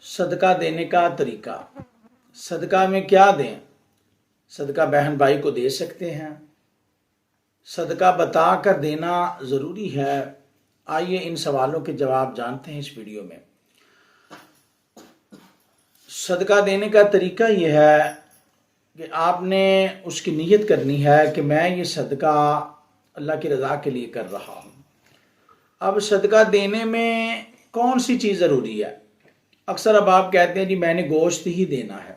صدقہ دینے کا طریقہ، صدقہ میں کیا دیں؟ صدقہ بہن بھائی کو دے سکتے ہیں، صدقہ بتا کر دینا ضروری ہے۔ آئیے ان سوالوں کے جواب جانتے ہیں اس ویڈیو میں۔ صدقہ دینے کا طریقہ یہ ہے کہ آپ نے اس کی نیت کرنی ہے کہ میں یہ صدقہ اللہ کی رضا کے لیے کر رہا ہوں۔ اب صدقہ دینے میں کون سی چیز ضروری ہے؟ اکثر اب آپ کہتے ہیں جی میں نے گوشت ہی دینا ہے،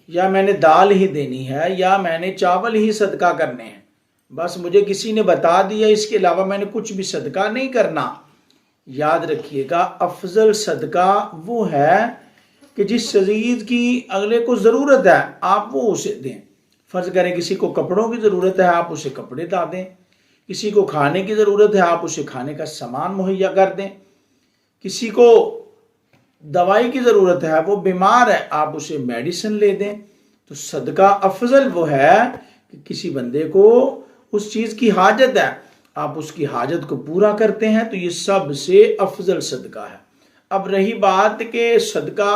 یا میں نے دال ہی دینی ہے، یا میں نے چاول ہی صدقہ کرنے ہیں، بس مجھے کسی نے بتا دیا، اس کے علاوہ میں نے کچھ بھی صدقہ نہیں کرنا۔ یاد رکھیے گا، افضل صدقہ وہ ہے کہ جس چیز کی اگلے کو ضرورت ہے آپ وہ اسے دیں۔ فرض کریں کسی کو کپڑوں کی ضرورت ہے، آپ اسے کپڑے لا دیں۔ کسی کو کھانے کی ضرورت ہے، آپ اسے کھانے کا سامان مہیا کر دیں۔ کسی کو دوائی کی ضرورت ہے، وہ بیمار ہے، آپ اسے میڈیسن لے دیں۔ تو صدقہ افضل وہ ہے کہ کسی بندے کو اس چیز کی حاجت ہے، آپ اس کی حاجت کو پورا کرتے ہیں، تو یہ سب سے افضل صدقہ ہے۔ اب رہی بات کہ صدقہ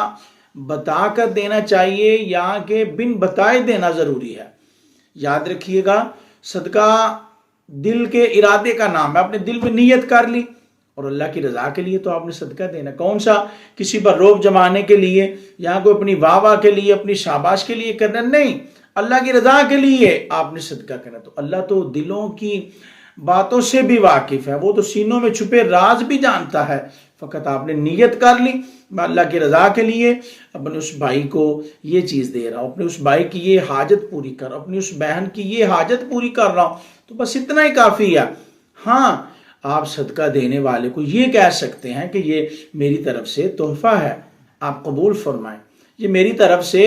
بتا کر دینا چاہیے یا کہ بن بتائے دینا ضروری ہے۔ یاد رکھیے گا، صدقہ دل کے ارادے کا نام ہے۔ اپنے دل میں نیت کر لی اور اللہ کی رضا کے لیے تو آپ نے صدقہ دینا۔ کون سا کسی پر روب جمانے کے لیے یا کوئی اپنی واہ واہ کے لیے، اپنی شاباش کے لیے کرنا نہیں، اللہ کی رضا کے لیے آپ نے صدقہ کرنا۔ تو اللہ تو دلوں کی باتوں سے بھی واقف ہے، وہ تو سینوں میں چھپے راز بھی جانتا ہے۔ فقط آپ نے نیت کر لی، میں اللہ کی رضا کے لیے اپنے اس بھائی کو یہ چیز دے رہا ہوں، اپنے اس بھائی کی یہ حاجت پوری کر رہا ہوں، اپنی اس بہن کی یہ حاجت پوری کر رہا ہوں، تو بس اتنا ہی کافی ہے۔ ہاں، آپ صدقہ دینے والے کو یہ کہہ سکتے ہیں کہ یہ میری طرف سے تحفہ ہے، آپ قبول فرمائیں، یہ میری طرف سے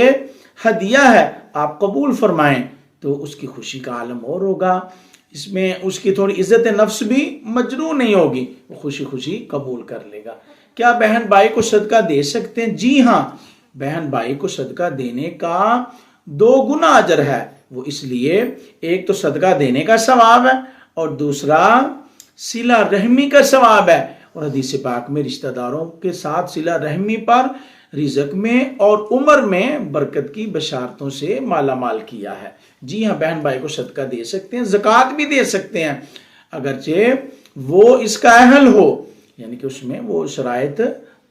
ہدیہ ہے، آپ قبول فرمائیں، تو اس کی خوشی کا عالم اور ہوگا۔ اس میں اس کی تھوڑی عزت نفس بھی مجروح نہیں ہوگی، وہ خوشی خوشی قبول کر لے گا۔ کیا بہن بھائی کو صدقہ دے سکتے ہیں؟ جی ہاں، بہن بھائی کو صدقہ دینے کا 2 گنا اجر ہے۔ وہ اس لیے، ایک تو صدقہ دینے کا ثواب ہے اور دوسرا صلہ رحمی کا ثواب ہے۔ اور حدیث پاک میں رشتہ داروں کے ساتھ صلہ رحمی پر رزق میں اور عمر میں برکت کی بشارتوں سے مالا مال کیا ہے۔ جی ہاں، بہن بھائی کو صدقہ دے سکتے ہیں، زکوٰۃ بھی دے سکتے ہیں، اگرچہ وہ اس کا اہل ہو، یعنی کہ اس میں وہ شرائط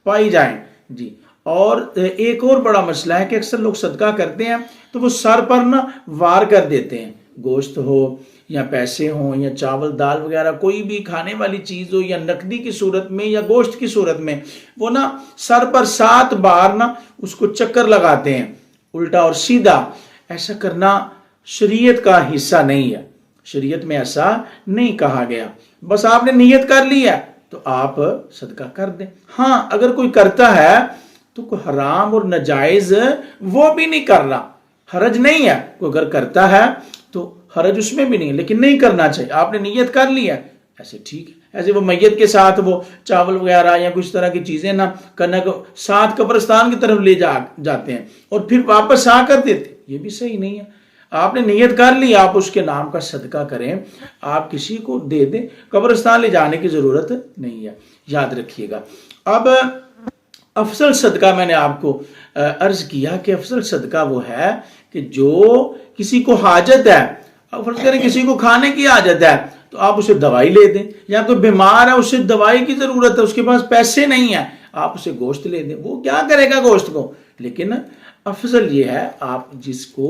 پائی جائیں۔ جی، اور ایک اور بڑا مسئلہ ہے کہ اکثر لوگ صدقہ کرتے ہیں تو وہ سر پر نہ وار کر دیتے ہیں، گوشت ہو یا پیسے ہوں یا چاول دال وغیرہ کوئی بھی کھانے والی چیز ہو، یا نقدی کی صورت میں یا گوشت کی صورت میں، وہ نا سر پر 7 بار نا اس کو چکر لگاتے ہیں، الٹا اور سیدھا۔ ایسا کرنا شریعت کا حصہ نہیں ہے، شریعت میں ایسا نہیں کہا گیا۔ بس آپ نے نیت کر لی ہے تو آپ صدقہ کر دیں۔ ہاں، اگر کوئی کرتا ہے تو کوئی حرام اور ناجائز وہ بھی نہیں کر رہا، حرج نہیں ہے۔ کوئی اگر کرتا ہے تو حرج اس میں بھی نہیں ہے، لیکن نہیں کرنا چاہیے۔ آپ نے نیت کر لی ہے، ایسے ٹھیک ہے۔ ایسے وہ میت کے ساتھ وہ چاول وغیرہ یا کچھ طرح کی چیزیں نہ کرنا، ساتھ قبرستان کی طرف لے جاتے ہیں اور پھر واپس آ کر دیتے، یہ بھی صحیح نہیں ہے۔ آپ نے نیت کر لی، آپ اس کے نام کا صدقہ کریں، آپ کسی کو دے دیں، قبرستان لے جانے کی ضرورت نہیں ہے۔ یاد رکھیے گا۔ اب افضل صدقہ میں نے آپ کو عرض کیا کہ افضل صدقہ وہ ہے کہ جو کسی کو حاجت ہے، فرض کریں کسی کو کھانے کی حاجت ہے تو آپ اسے دوائی لے دیں، یا کوئی بیمار ہے اسے دوائی کی ضرورت ہے، اس کے پاس پیسے نہیں ہیں، آپ اسے گوشت لے دیں، وہ کیا کرے گا گوشت کو؟ لیکن افضل یہ ہے آپ جس کو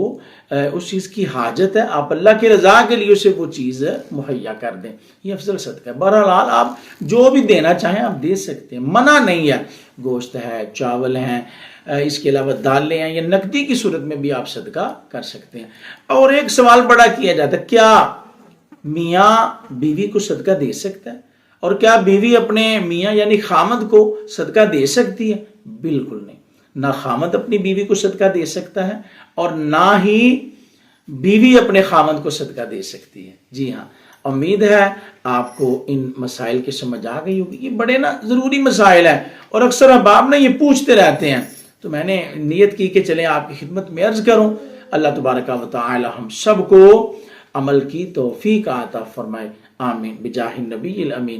اس چیز کی حاجت ہے، آپ اللہ کی رضا کے لیے اسے وہ چیز مہیا کر دیں، یہ افضل صدقہ ہے۔ بہرحال آپ جو بھی دینا چاہیں آپ دے سکتے ہیں، منع نہیں ہے۔ گوشت ہے، چاول ہیں، اس کے علاوہ دالیں ہیں، یا نقدی کی صورت میں بھی آپ صدقہ کر سکتے ہیں۔ اور ایک سوال بڑا کیا جاتا ہے، کیا میاں بیوی کو صدقہ دے سکتا ہے؟ اور کیا بیوی اپنے میاں یعنی خامد کو صدقہ دے سکتی ہے؟ بالکل نہیں، نہ خامد اپنی بیوی کو صدقہ دے سکتا ہے اور نہ ہی بیوی اپنے خامد کو صدقہ دے سکتی ہے۔ جی ہاں، امید ہے آپ کو ان مسائل کی سمجھ آ گئی ہوگی۔ یہ بڑے نا ضروری مسائل ہیں اور اکثر احباب نا یہ پوچھتے رہتے ہیں، تو میں نے نیت کی کہ چلیں آپ کی خدمت میں عرض کروں۔ اللہ تبارک و تعالی ہم سب کو عمل کی توفیق عطا فرمائے، آمین، بجاہ النبی الامین۔